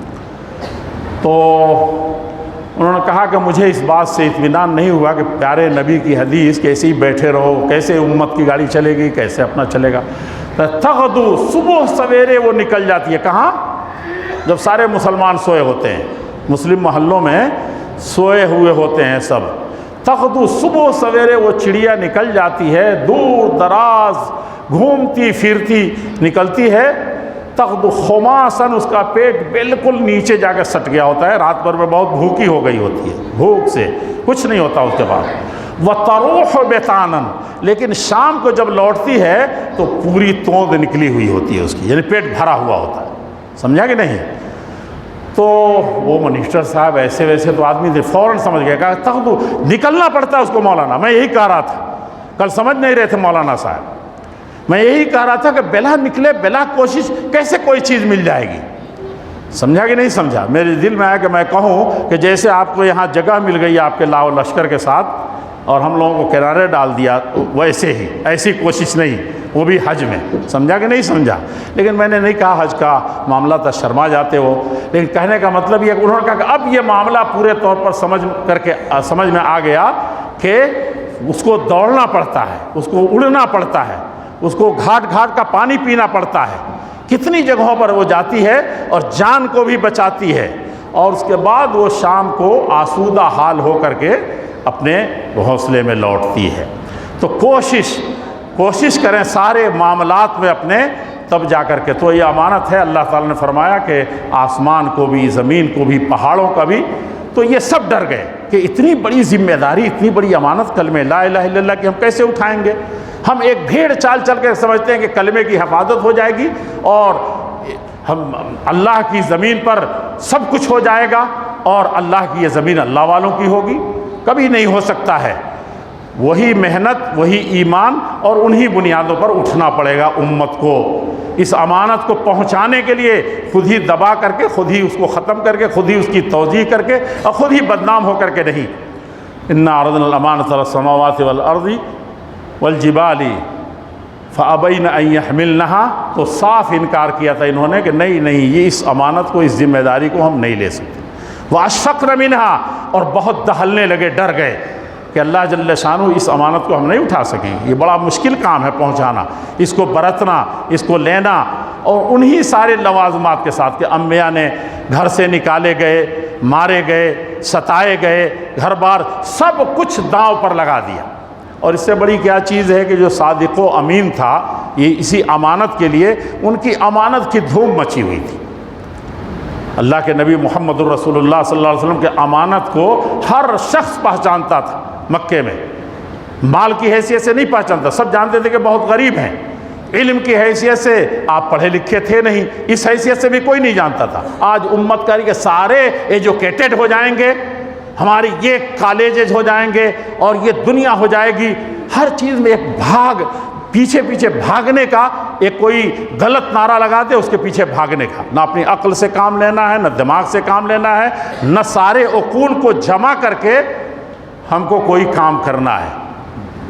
تو انہوں نے کہا کہ مجھے اس بات سے اطمینان نہیں ہوا کہ پیارے نبی کی حدیث کیسے ہی بیٹھے رہو، کیسے امت کی گاڑی چلے گی، کیسے اپنا چلے گا۔ تغدو، صبح سویرے وہ نکل جاتی ہے۔ کہاں؟ جب سارے مسلمان سوئے ہوتے ہیں، مسلم محلوں میں سوئے ہوئے ہوتے ہیں سب۔ تغدو، صبح سویرے وہ چڑیا نکل جاتی ہے، دور دراز گھومتی پھرتی نکلتی ہے۔ تغدو خماسن، اس کا پیٹ بالکل نیچے جا کے سٹ گیا ہوتا ہے، رات بھر میں بہت بھوکی ہو گئی ہوتی ہے، بھوک سے کچھ نہیں ہوتا اس کے بعد۔ وتروح بطانا، لیکن شام کو جب لوٹتی ہے تو پوری توند نکلی ہوئی ہوتی ہے اس کی، یعنی پیٹ بھرا ہوا ہوتا ہے۔ سمجھا کہ نہیں؟ تو وہ منسٹر صاحب ایسے ویسے تو آدمی تھے، فوراً سمجھ گیا، کہا تغدو، نکلنا پڑتا ہے اس کو مولانا۔ میں یہی کہہ رہا تھا، کل سمجھ نہیں رہے تھے مولانا صاحب، میں یہی کہہ رہا تھا کہ بلا نکلے، بلا کوشش کیسے کوئی چیز مل جائے گی۔ سمجھا کہ نہیں سمجھا؟ میرے دل میں آیا کہ میں کہوں کہ جیسے آپ کو یہاں جگہ مل گئی آپ کے لاؤ لشکر کے ساتھ اور ہم لوگوں کو کنارے ڈال دیا، ویسے ہی ایسی کوشش نہیں، وہ بھی حج میں۔ سمجھا کہ نہیں سمجھا؟ لیکن میں نے نہیں کہا حج کا معاملہ تھا، شرما جاتے ہو، لیکن کہنے کا مطلب یہ کہ انہوں نے کہا کہ اب یہ معاملہ پورے طور پر سمجھ میں آ گیا کہ اس کو دوڑنا پڑتا ہے، اس کو اڑنا پڑتا ہے، اس کو گھاٹ گھاٹ کا پانی پینا پڑتا ہے، کتنی جگہوں پر وہ جاتی ہے اور جان کو بھی بچاتی ہے، اور اس کے بعد وہ شام کو آسودہ حال ہو کر کے اپنے گھونسلے میں لوٹتی ہے۔ تو کوشش کریں سارے معاملات میں اپنے، تب جا کر کے تو یہ امانت ہے۔ اللہ تعالیٰ نے فرمایا کہ آسمان کو بھی، زمین کو بھی، پہاڑوں کا بھی، تو یہ سب ڈر گئے کہ اتنی بڑی ذمہ داری، اتنی بڑی امانت کلمہ لا الہ الا اللہ کی ہم کیسے اٹھائیں گے؟ ہم ایک بھیڑ چال چل کے سمجھتے ہیں کہ کلمے کی حفاظت ہو جائے گی اور ہم اللہ کی زمین پر سب کچھ ہو جائے گا اور اللہ کی یہ زمین اللہ والوں کی ہوگی، کبھی نہیں ہو سکتا ہے۔ وہی محنت، وہی ایمان اور انہی بنیادوں پر اٹھنا پڑے گا امت کو۔ اس امانت کو پہنچانے کے لیے خود ہی دبا کر کے، خود ہی اس کو ختم کر کے، خود ہی اس کی توضیح کر کے اور خود ہی بدنام ہو کر کے نہیں۔ انا عرضنا الامانۃ علی السماوات والارض والجبال فابین ان یحملنها، تو صاف انکار کیا تھا انہوں نے کہ نہیں یہ اس امانت کو، اس ذمہ داری کو ہم نہیں لے سکتے۔ واشفقن منها، اور بہت دہلنے لگے، ڈر گئے کہ اللہ جل شانہ اس امانت کو ہم نہیں اٹھا سکیں، یہ بڑا مشکل کام ہے پہنچانا، اس کو برتنا، اس کو لینا، اور انہی سارے لوازمات کے ساتھ کہ انبیاء نے گھر سے نکالے گئے، مارے گئے، ستائے گئے، گھر بار سب کچھ داؤ پر لگا دیا۔ اور اس سے بڑی کیا چیز ہے کہ جو صادق و امین تھا، یہ اسی امانت کے لیے ان کی امانت کی دھوم مچی ہوئی تھی۔ اللہ کے نبی محمد الرسول اللہ صلی اللہ علیہ وسلم کے امانت کو ہر شخص پہچانتا تھا مکے میں، مال کی حیثیت سے نہیں پہچانتا، سب جانتے تھے کہ بہت غریب ہیں، علم کی حیثیت سے آپ پڑھے لکھے تھے نہیں، اس حیثیت سے بھی کوئی نہیں جانتا تھا۔ آج امت کا کہ سارے ایجوکیٹڈ ہو جائیں گے، ہماری یہ کالجز ہو جائیں گے اور یہ دنیا ہو جائے گی، ہر چیز میں ایک پیچھے بھاگنے کا، ایک کوئی غلط نعرہ لگاتے اس کے پیچھے بھاگنے کا، نہ اپنی عقل سے کام لینا ہے، نہ دماغ سے کام لینا ہے، نہ سارے عقول کو جمع کر کے ہم کو کوئی کام کرنا ہے۔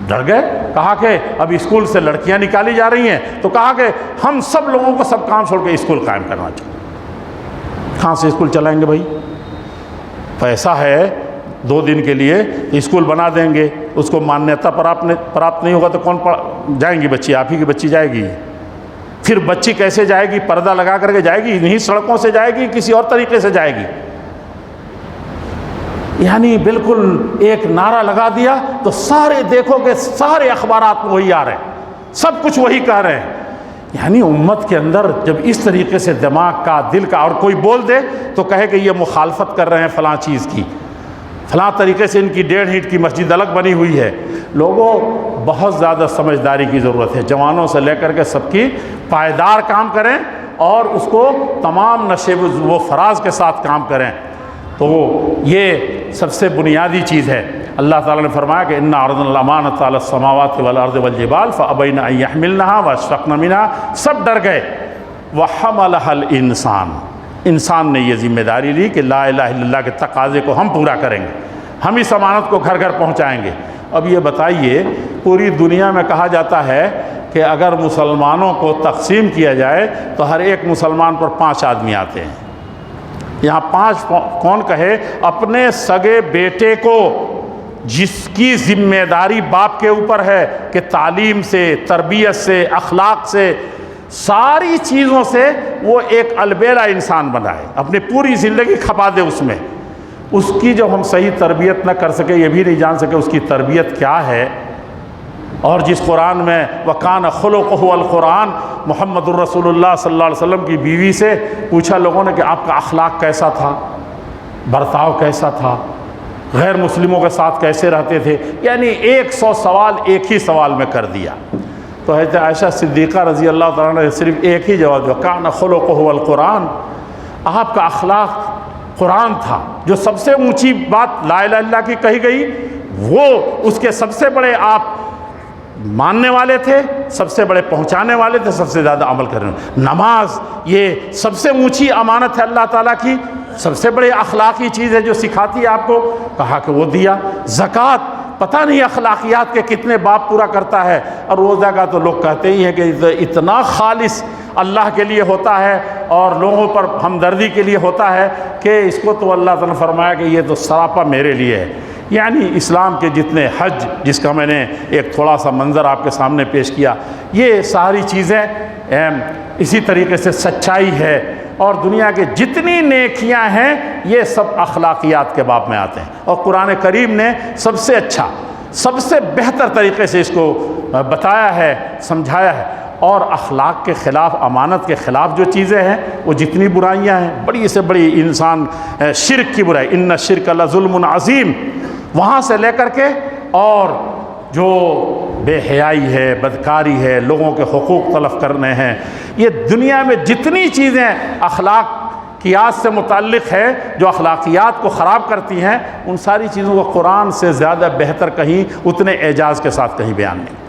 ڈر گئے، کہا کہ اب اسکول سے لڑکیاں نکالی جا رہی ہیں، تو کہا کہ ہم سب لوگوں کو سب کام چھوڑ کے اسکول قائم کرنا چاہیے۔ کہاں سے اسکول چلائیں گے بھائی؟ پیسہ ہے 2 دن کے لیے اسکول بنا دیں گے، اس کو مانیتا پراپت نہیں ہوگا تو کون جائیں گی بچی؟ آپ ہی کی بچی جائے گی۔ پھر بچی کیسے جائے گی؟ پردہ لگا کر کے جائے گی؟ انہی سڑکوں سے جائے گی، کسی اور طریقے سے جائے گی؟ یعنی بالکل ایک نعرہ لگا دیا تو سارے دیکھو کہ سارے اخبارات میں وہی آ رہے ہیں، سب کچھ وہی کہہ رہے ہیں۔ یعنی امت کے اندر جب اس طریقے سے دماغ کا، دل کا، اور کوئی بول دے تو کہے کہ یہ مخالفت کر رہے ہیں فلاں چیز کی، فلاں طریقے سے ان کی 1.5 اینٹ کی مسجد الگ بنی ہوئی ہے۔ لوگوں بہت زیادہ سمجھداری کی ضرورت ہے، جوانوں سے لے کر کے سب کی پائیدار کام کریں اور اس کو تمام نشے و فراز کے ساتھ کام کریں۔ تو یہ سب سے بنیادی چیز ہے۔ اللہ تعالیٰ نے فرمایا کہ انا عرضنا الامانۃ علی السماوات والارض والجبال فابین ان یحملنها واشفقن منها، سب ڈر گئے۔ وحملها الانسان، انسان نے یہ ذمہ داری لی کہ لا الہ الا اللہ کے تقاضے کو ہم پورا کریں گے، ہم اس امانت کو گھر گھر پہنچائیں گے۔ اب یہ بتائیے، پوری دنیا میں کہا جاتا ہے کہ اگر مسلمانوں کو تقسیم کیا جائے تو ہر ایک مسلمان پر 5 آدمی آتے ہیں۔ یہاں 5 کون کہے؟ اپنے سگے بیٹے کو، جس کی ذمہ داری باپ کے اوپر ہے کہ تعلیم سے، تربیت سے، اخلاق سے، ساری چیزوں سے وہ ایک البیلا انسان بنائے، اپنی پوری زندگی کھپا دے اس میں۔ اس کی جب ہم صحیح تربیت نہ کر سکے، یہ بھی نہیں جان سکے اس کی تربیت کیا ہے، اور جس قرآن میں وَكَانَ خُلُقُهُ القرآن، محمد الرسول اللہ صلی اللہ علیہ وسلم کی بیوی سے پوچھا لوگوں نے کہ آپ کا اخلاق کیسا تھا، برتاؤ کیسا تھا، غیر مسلموں کے ساتھ کیسے رہتے تھے، یعنی 100 سوال ایک ہی سوال میں کر دیا۔ تو حضرت عائشہ صدیقہ رضی اللہ تعالیٰ نے صرف ایک ہی جواب دیا، کان خلقہ القرآن، آپ کا اخلاق قرآن تھا۔ جو سب سے اونچی بات لا الہ الا اللہ کی کہی گئی، وہ اس کے سب سے بڑے آپ ماننے والے تھے، سب سے بڑے پہنچانے والے تھے، سب سے زیادہ عمل کرنے والے۔ نماز یہ سب سے اونچی امانت ہے اللہ تعالیٰ کی، سب سے بڑے اخلاقی چیز ہے جو سکھاتی ہے آپ کو، کہا کہ وہ دیا۔ زکوٰۃ پتہ نہیں اخلاقیات کے کتنے باب پورا کرتا ہے، اور روزہ کا تو لوگ کہتے ہی ہیں کہ اتنا خالص اللہ کے لیے ہوتا ہے اور لوگوں پر ہمدردی کے لیے ہوتا ہے کہ اس کو تو اللہ تعالیٰ نے فرمایا کہ یہ تو سراپا میرے لیے ہے۔ یعنی اسلام کے جتنے حج، جس کا میں نے ایک تھوڑا سا منظر آپ کے سامنے پیش کیا، یہ ساری چیزیں اسی طریقے سے سچائی ہے، اور دنیا کے جتنی نیکیاں ہیں یہ سب اخلاقیات کے باب میں آتے ہیں، اور قرآن کریم نے سب سے اچھا، سب سے بہتر طریقے سے اس کو بتایا ہے، سمجھایا ہے۔ اور اخلاق کے خلاف، امانت کے خلاف جو چیزیں ہیں، وہ جتنی برائیاں ہیں، بڑی سے بڑی انسان شرک کی برائی، ان الشرک لظلم عظیم، وہاں سے لے کر کے اور جو بے حیائی ہے، بدکاری ہے، لوگوں کے حقوق تلف کرنے ہیں، یہ دنیا میں جتنی چیزیں اخلاقیات سے متعلق ہے، جو اخلاقیات کو خراب کرتی ہیں، ان ساری چیزوں کو قرآن سے زیادہ بہتر کہیں اتنے اعجاز کے ساتھ کہیں بیان نہیں۔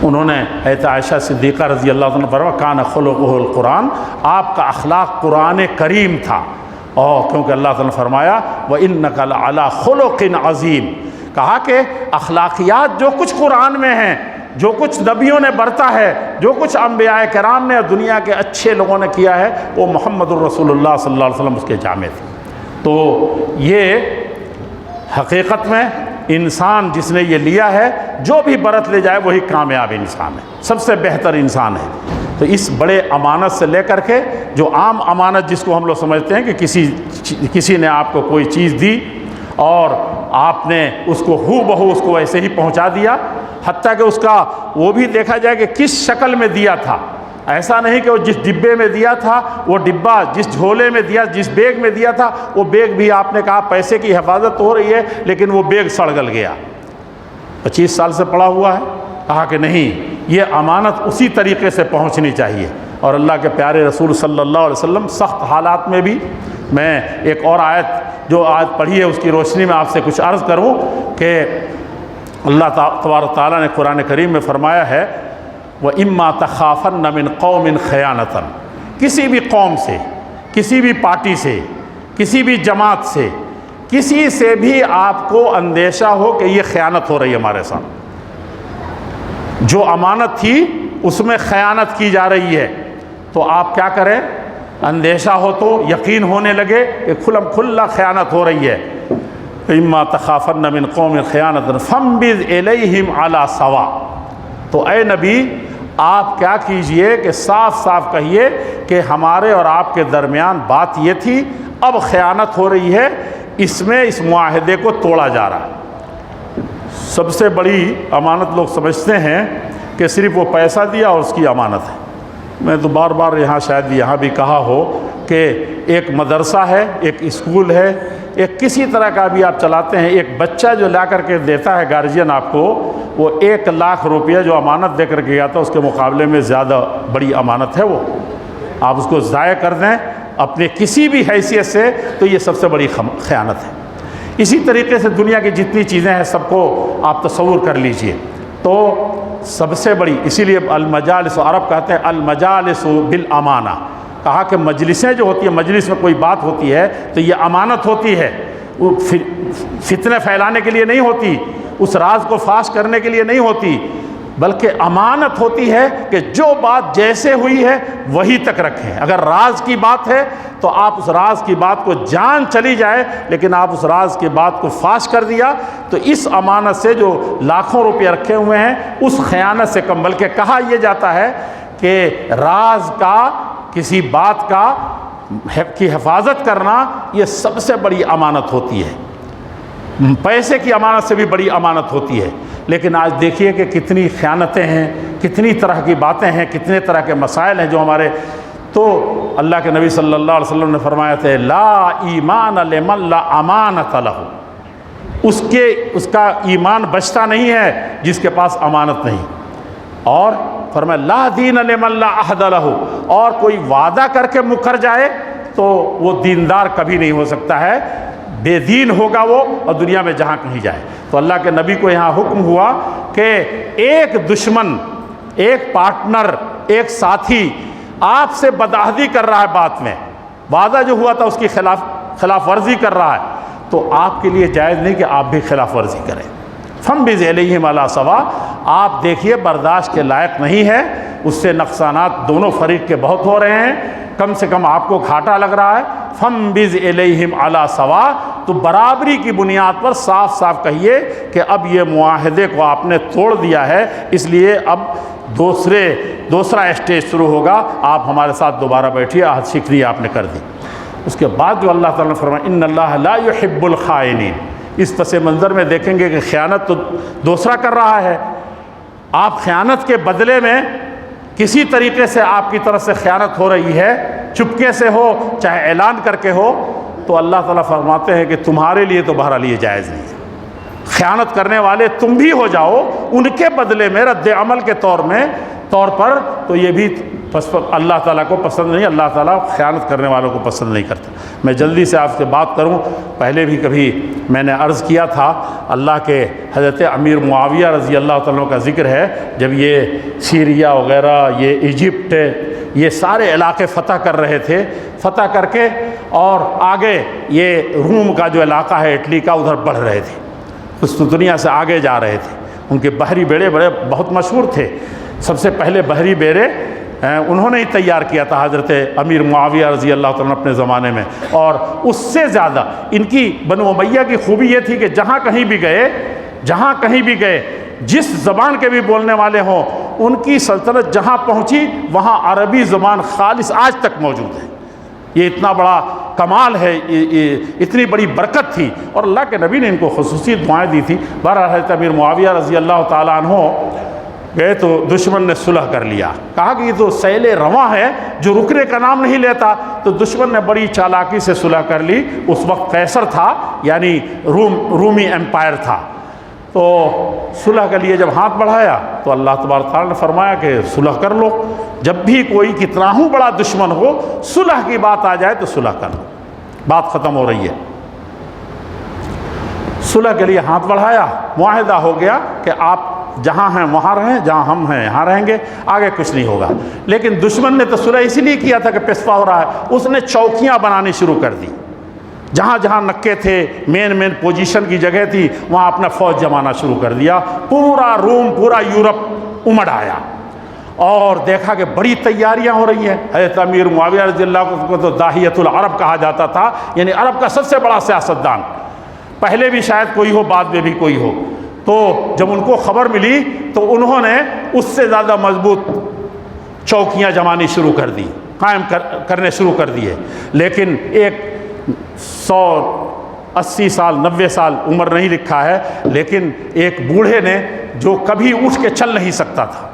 انہوں نے حضرت عائشہ صدیقہ رضی اللہ عنہ فرمایا کان خلقہ القرآن، آپ کا اخلاق قرآن کریم تھا، اور کیونکہ اللہ تعالیٰ نے فرمایا وَإِنَّكَ لَعَلَىٰ خُلُقٍ عَظِيمٍ، کہا کہ اخلاقیات جو کچھ قرآن میں ہیں، جو کچھ نبیوں نے برتا ہے، جو کچھ انبیاء کرام نے دنیا کے اچھے لوگوں نے کیا ہے، وہ محمد الرسول اللہ صلی اللہ علیہ وسلم اس کے جامع تھے۔ تو یہ حقیقت میں انسان جس نے یہ لیا ہے، جو بھی برت لے جائے وہی کامیاب انسان ہے، سب سے بہتر انسان ہے۔ تو اس بڑے امانت سے لے کر کے جو عام امانت جس کو ہم لوگ سمجھتے ہیں کہ کسی نے آپ کو کوئی چیز دی اور آپ نے اس کو ہو بہو اس کو ویسے ہی پہنچا دیا، حتیٰ کہ اس کا وہ بھی دیکھا جائے کہ کس شکل میں دیا تھا، ایسا نہیں کہ وہ جس ڈبے میں دیا تھا، وہ ڈبہ جس جھولے میں دیا، جس بیگ میں دیا تھا، وہ بیگ بھی آپ نے کہا پیسے کی حفاظت ہو رہی ہے لیکن وہ بیگ سڑ گل گیا، 25 سال سے پڑا ہوا ہے، کہا کہ نہیں، یہ امانت اسی طریقے سے پہنچنی چاہیے۔ اور اللہ کے پیارے رسول صلی اللہ علیہ وسلم سخت حالات میں بھی، میں ایک اور آیت جو آیت پڑھی ہے اس کی روشنی میں آپ سے کچھ عرض کروں کہ اللہ تبارک تعالیٰ نے قرآن کریم میں فرمایا ہے وَإِمَّا تَخَافَنَّ مِنْ قَوْمٍ خَيَانَةً، کسی بھی قوم سے، کسی بھی پارٹی سے، کسی بھی جماعت سے، کسی سے بھی آپ کو اندیشہ ہو کہ یہ خیانت ہو رہی ہے ہمارے ساتھ، جو امانت تھی اس میں خیانت کی جا رہی ہے، تو آپ کیا کریں؟ اندیشہ ہو تو یقین ہونے لگے کہ کھلم کھلا خیانت ہو رہی ہے، اما تخافن من قوم خیانۃ فانبذ الیہم علی سوا، تو اے نبی آپ کیا کیجئے کہ صاف صاف کہیے کہ ہمارے اور آپ کے درمیان بات یہ تھی، اب خیانت ہو رہی ہے، اس میں اس معاہدے کو توڑا جا رہا ہے۔ سب سے بڑی امانت لوگ سمجھتے ہیں کہ صرف وہ پیسہ دیا اور اس کی امانت ہے۔ میں تو بار بار شاید یہاں بھی کہا ہو کہ ایک مدرسہ ہے، ایک اسکول ہے، ایک کسی طرح کا بھی آپ چلاتے ہیں، ایک بچہ جو لا کر کے دیتا ہے گارجین آپ کو، وہ 1 لاکھ روپیہ جو امانت دے کر کے گیا تھا اس کے مقابلے میں زیادہ بڑی امانت ہے وہ، آپ اس کو ضائع کر دیں اپنے کسی بھی حیثیت سے تو یہ سب سے بڑی خیانت ہے۔ اسی طریقے سے دنیا کی جتنی چیزیں ہیں سب کو آپ تصور کر لیجئے، تو سب سے بڑی، اسی لیے المجالس، عرب کہتے ہیں المجالس بالامانہ، کہا کہ مجلسیں جو ہوتی ہیں، مجلس میں کوئی بات ہوتی ہے تو یہ امانت ہوتی ہے، وہ فتنے پھیلانے کے لیے نہیں ہوتی، اس راز کو فاش کرنے کے لیے نہیں ہوتی، بلکہ امانت ہوتی ہے کہ جو بات جیسے ہوئی ہے وہی تک رکھیں۔ اگر راز کی بات ہے تو آپ اس راز کی بات کو جان چلی جائے، لیکن آپ اس راز کی بات کو فاش کر دیا تو اس امانت سے جو لاکھوں روپے رکھے ہوئے ہیں اس خیانت سے کم، بلکہ کہا یہ جاتا ہے کہ راز کا، کسی بات کا کی حفاظت کرنا یہ سب سے بڑی امانت ہوتی ہے، پیسے کی امانت سے بھی بڑی امانت ہوتی ہے۔ لیکن آج دیکھیے کہ کتنی خیانتیں ہیں، کتنی طرح کی باتیں ہیں، کتنے طرح کے مسائل ہیں جو ہمارے، تو اللہ کے نبی صلی اللہ علیہ وسلم نے فرمایا تھے لا ایمان لمن لا امانت لہ، اس کا ایمان بچتا نہیں ہے جس کے پاس امانت نہیں، اور فرمایا لا دین لمن لا عہد لہ، اور کوئی وعدہ کر کے مکر جائے تو وہ دیندار کبھی نہیں ہو سکتا ہے، بے دین ہوگا وہ، اور دنیا میں جہاں کہیں جائے۔ تو اللہ کے نبی کو یہاں حکم ہوا کہ ایک دشمن، ایک پارٹنر، ایک ساتھی آپ سے بدعہدی کر رہا ہے، بات میں وعدہ جو ہوا تھا اس کی خلاف ورزی کر رہا ہے، تو آپ کے لیے جائز نہیں کہ آپ بھی خلاف ورزی کریں۔ فانبذ الیہم علی سوا، آپ دیکھیے برداشت کے لائق نہیں ہے، اس سے نقصانات دونوں فریق کے بہت ہو رہے ہیں، کم سے کم آپ کو گھاٹا لگ رہا ہے۔ فَانبِذْ إِلَيْهِمْ عَلَى سَوَاءٍ، تو برابری کی بنیاد پر صاف صاف کہیے کہ اب یہ معاہدے کو آپ نے توڑ دیا ہے، اس لیے اب دوسرا اسٹیج شروع ہوگا، آپ ہمارے ساتھ دوبارہ بیٹھیے، عہد شکنی آپ نے کر دی۔ اس کے بعد جو اللہ تعالیٰ نے فرمایا ان اللہ لا يحب الخائنین، اس پس منظر میں دیکھیں گے کہ خیانت تو دوسرا کر رہا ہے، آپ خیانت کے بدلے میں کسی طریقے سے آپ کی طرف سے خیانت ہو رہی ہے، چپکے سے ہو چاہے اعلان کر کے ہو، تو اللہ تعالیٰ فرماتے ہیں کہ تمہارے لیے تو بہرحال یہ جائز نہیں ہے، خیانت کرنے والے تم بھی ہو جاؤ، ان کے بدلے میں رد عمل کے طور پر تو یہ بھی اللہ تعالیٰ کو پسند نہیں، اللہ تعالیٰ خیانت کرنے والوں کو پسند نہیں کرتا۔ میں جلدی سے آپ سے بات کروں، پہلے بھی کبھی میں نے عرض کیا تھا، اللہ کے حضرت امیر معاویہ رضی اللہ تعالیٰ کا ذکر ہے، جب یہ سیریا وغیرہ، یہ ایجپٹ، یہ سارے علاقے فتح کر رہے تھے، فتح کر کے اور آگے یہ روم کا جو علاقہ ہے اٹلی کا، ادھر بڑھ رہے تھے، اس دنیا سے آگے جا رہے تھے، ان کے بحری بیڑے بڑے بہت مشہور تھے، سب سے پہلے بحری بیڑے انہوں نے ہی تیار کیا تھا حضرت امیر معاویہ رضی اللہ تعالیٰ اپنے زمانے میں، اور اس سے زیادہ ان کی بنو امیہ کی خوبی یہ تھی کہ جہاں کہیں بھی گئے جس زبان کے بھی بولنے والے ہوں، ان کی سلطنت جہاں پہنچی وہاں عربی زبان خالص آج تک موجود ہے۔ یہ اتنا بڑا کمال ہے، اتنی بڑی برکت تھی، اور اللہ کے نبی نے ان کو خصوصی دعائیں دی تھی۔ بہرحال حضرت امیر معاویہ رضی اللہ تعالیٰ عنہ گئے تو دشمن نے صلح کر لیا، کہا کہ یہ تو سیل رواں ہے جو رکنے کا نام نہیں لیتا، تو دشمن نے بڑی چالاکی سے صلح کر لی۔ اس وقت قیصر تھا، یعنی رومی امپائر تھا، تو صلح کے لیے جب ہاتھ بڑھایا تو اللہ تبارک تعالیٰ نے فرمایا کہ صلح کر لو، جب بھی کوئی کتنا ہی بڑا دشمن ہو، صلح کی بات آ جائے تو صلح کر لو، بات ختم ہو رہی ہے۔ صلح کے لیے ہاتھ بڑھایا، معاہدہ ہو گیا کہ آپ جہاں ہیں وہاں رہیں، جہاں ہم ہیں یہاں رہیں گے، آگے کچھ نہیں ہوگا۔ لیکن دشمن نے تو صلح اسی لیے کیا تھا کہ پسپا ہو رہا ہے، اس نے چوکیاں بنانی شروع کر دی، جہاں جہاں نکے تھے، مین پوزیشن کی جگہ تھی، وہاں اپنا فوج جمانا شروع کر دیا۔ پورا روم، پورا یورپ امڑ آیا، اور دیکھا کہ بڑی تیاریاں ہو رہی ہیں۔ حضرت امیر معاویہ رضی اللہ کو تو داہیۃ العرب کہا جاتا تھا، یعنی عرب کا سب سے بڑا سیاستدان، پہلے بھی شاید کوئی ہو، بعد میں بھی کوئی ہو۔ تو جب ان کو خبر ملی تو انہوں نے اس سے زیادہ مضبوط چوکیاں جمانی شروع کر دی، قائم کرنے شروع کر دیے۔ لیکن ایک 180 سال 90 سال عمر نہیں لکھا ہے، لیکن ایک بوڑھے نے جو کبھی اٹھ کے چل نہیں سکتا تھا،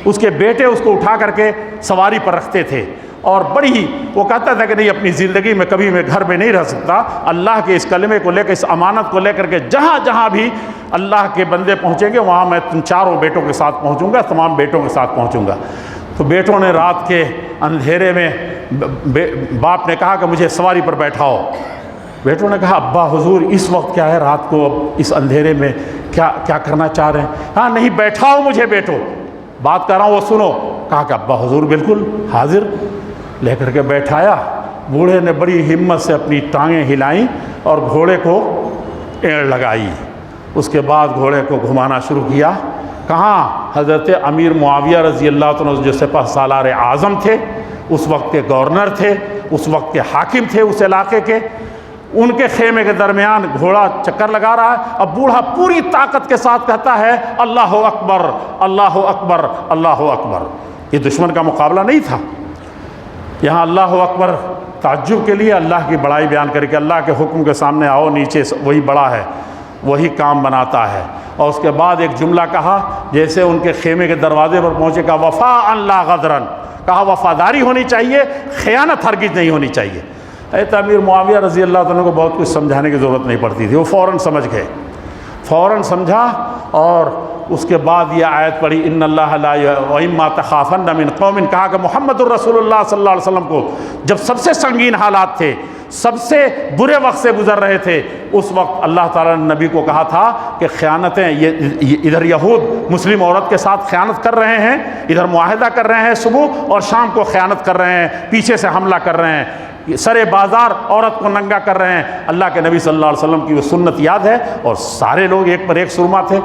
اس کے بیٹے اس کو اٹھا کر کے سواری پر رکھتے تھے، اور بڑی وہ کہتا تھا کہ نہیں، اپنی زندگی میں کبھی میں گھر میں نہیں رہ سکتا، اللہ کے اس کلمے کو لے کے، اس امانت کو لے کر کے جہاں جہاں بھی اللہ کے بندے پہنچیں گے وہاں میں تم چاروں بیٹوں کے ساتھ پہنچوں گا، تمام بیٹوں کے ساتھ پہنچوں گا۔ تو بیٹوں نے رات کے اندھیرے میں باپ نے کہا کہ مجھے سواری پر بیٹھاؤ۔ بیٹوں نے کہا ابا حضور اس وقت کیا ہے، رات کو اب اس اندھیرے میں کیا کرنا چاہ رہے ہیں؟ ہاں نہیں، بیٹھاؤ مجھے، بیٹو بات کر رہا ہوں وہ سنو۔ کہا کہ ابا حضور بالکل حاضر، لے کر کے بیٹھایا۔ بوڑھے نے بڑی ہمت سے اپنی ٹانگیں ہلائیں اور گھوڑے کو ایڑ لگائی، اس کے بعد گھوڑے کو گھمانا شروع کیا۔ کہاں؟ حضرت امیر معاویہ رضی اللہ عنہ جو سپہ سالار اعظم تھے، اس وقت کے گورنر تھے، اس وقت کے حاکم تھے اس علاقے کے، ان کے خیمے کے درمیان گھوڑا چکر لگا رہا ہے۔ اب بوڑھا پوری طاقت کے ساتھ کہتا ہے اللہ اکبر، اللہ اکبر، اللہ اکبر۔ یہ دشمن کا مقابلہ نہیں تھا، یہاں اللہ اکبر تعجب کے لیے اللہ کی بڑائی بیان کر کے، اللہ کے حکم کے سامنے آؤ نیچے، وہی بڑا ہے، وہی کام بناتا ہے۔ اور اس کے بعد ایک جملہ کہا، جیسے ان کے خیمے کے دروازے پر پہنچے، کہا وفاء لا غدرن، کہا وفاداری ہونی چاہیے، خیانت ہرگز نہیں ہونی چاہیے۔ حضرت امیر معاویہ رضی اللہ عنہ کو بہت کچھ سمجھانے کی ضرورت نہیں پڑتی تھی، وہ فوراً سمجھ گئے، فوراً سمجھا، اور اس کے بعد یہ آیت پڑھی ان اللہ لا وَإِمَّا تَخَافَنَّ مِنْ قَوْمٍ، کہا کہ محمد الرسول اللہ صلی اللہ علیہ وسلم کو جب سب سے سنگین حالات تھے، سب سے برے وقت سے گزر رہے تھے، اس وقت اللہ تعالیٰ نے نبی کو کہا تھا کہ خیانتیں، یہ ادھر یہود مسلم عورت کے ساتھ خیانت کر رہے ہیں، ادھر معاہدہ کر رہے ہیں صبح اور شام کو خیانت کر رہے ہیں، پیچھے سے حملہ کر رہے ہیں، سرے بازار عورت کو ننگا کر رہے ہیں۔ اللہ کے نبی صلی اللہ علیہ وسلم کی وہ سنت یاد ہے، اور سارے لوگ ایک پر ایک سرما تھے۔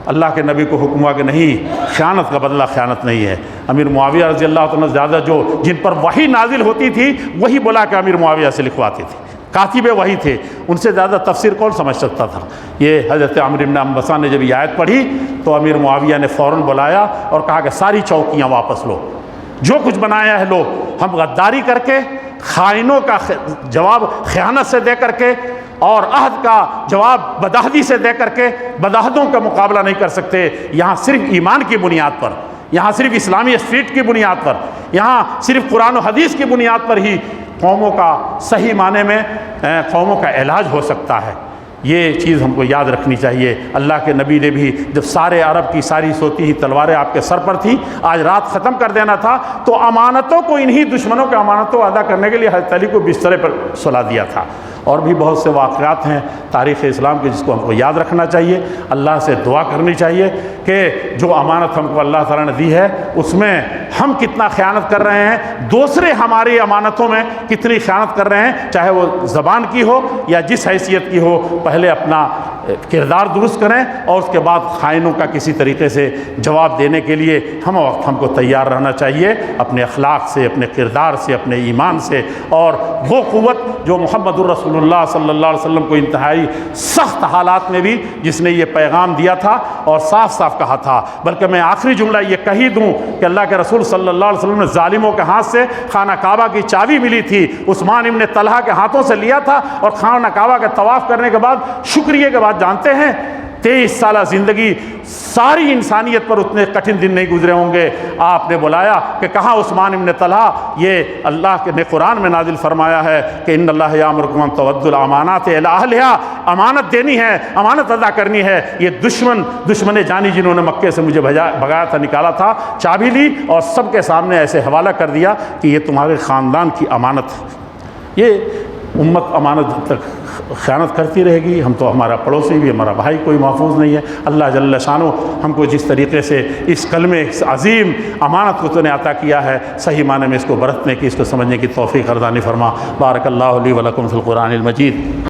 اللہ کے نبی کو حکم ہوا کہ نہیں، خیانت کا بدلہ خیانت نہیں ہے۔ امیر معاویہ رضی اللہ عنہ زیادہ جن پر وحی نازل ہوتی تھی وہی بلا کے امیر معاویہ سے لکھواتے تھے، کاتب وحی تھے، ان سے زیادہ تفسیر کون سمجھ سکتا تھا۔ یہ حضرت عمرو بن عنبسہ نے جب یہ آیت پڑھی تو امیر معاویہ نے فوراً بلایا اور کہا کہ ساری چوکیاں واپس لو، جو کچھ بنایا ہے لو، ہم غداری کر کے، خائنوں کا جواب خیانت سے دے کر کے، اور عہد کا جواب بدعہدی سے دے کر کے بدعہدوں کا مقابلہ نہیں کر سکتے۔ یہاں صرف ایمان کی بنیاد پر، یہاں صرف اسلامی اسپرٹ کی بنیاد پر، یہاں صرف قرآن و حدیث کی بنیاد پر ہی قوموں کا صحیح معنی میں قوموں کا علاج ہو سکتا ہے۔ یہ چیز ہم کو یاد رکھنی چاہیے۔ اللہ کے نبی نے بھی جب سارے عرب کی ساری سوتی ہی تلواریں آپ کے سر پر تھیں، آج رات ختم کر دینا تھا، تو امانتوں کو، انہی دشمنوں کے امانتوں ادا کرنے کے لیے حضرت علی کو بسترے پر سلا دیا تھا۔ اور بھی بہت سے واقعات ہیں تاریخ اسلام کے جس کو ہم کو یاد رکھنا چاہیے، اللہ سے دعا کرنی چاہیے کہ جو امانت ہم کو اللہ تعالیٰ نے دی ہے اس میں ہم کتنا خیانت کر رہے ہیں، دوسرے ہماری امانتوں میں کتنی خیانت کر رہے ہیں، چاہے وہ زبان کی ہو یا جس حیثیت کی ہو۔ پہلے اپنا کردار درست کریں اور اس کے بعد خائنوں کا کسی طریقے سے جواب دینے کے لیے ہم کو تیار رہنا چاہیے، اپنے اخلاق سے، اپنے کردار سے، اپنے ایمان سے۔ اور وہ قوت جو محمد الرسول اللہ صلی اللہ علیہ وسلم کو انتہائی سخت حالات میں بھی جس نے یہ پیغام دیا تھا اور صاف صاف کہا تھا، بلکہ میں آخری جملہ یہ کہی دوں کہ اللہ کے رسول صلی اللہ علیہ وسلم نے ظالموں کے ہاتھ سے خانہ کعبہ کی چابی ملی تھی، عثمان ابن طلحہ کے ہاتھوں سے لیا تھا، اور خانہ کعبہ کا طواف کرنے کے بعد شکریہ کے بعد جانتے ہیں 23 سالہ زندگی ساری انسانیت پر اتنے کٹھن دن نہیں گزرے ہوں گے۔ آپ نے بلایا کہ کہاں عثمان ابن طلحہ، یہ اللہ نے قرآن میں نازل فرمایا ہے کہ ان اللہ یامرکم ان تؤدوا الامانات الی اہلھا، امانت دینی ہے، امانت ادا کرنی ہے۔ یہ دشمن جانی جنہوں نے مکے سے مجھے بھگایا تھا، نکالا تھا، چابی لی اور سب کے سامنے ایسے حوالہ کر دیا کہ یہ تمہارے خاندان کی امانت ہے۔ یہ امت امانت جب تک خیانت کرتی رہے گی، ہم تو ہمارا پڑوسی بھی، ہمارا بھائی کوئی محفوظ نہیں ہے۔ اللہ جل شانہ ہم کو جس طریقے سے اس کلمے، اس عظیم امانت کو تو نے عطا کیا ہے، صحیح معنی میں اس کو برتنے کی، اس کو سمجھنے کی توفیق عطا فرما۔ بارک اللہ لی و لکم فی القرآن المجید۔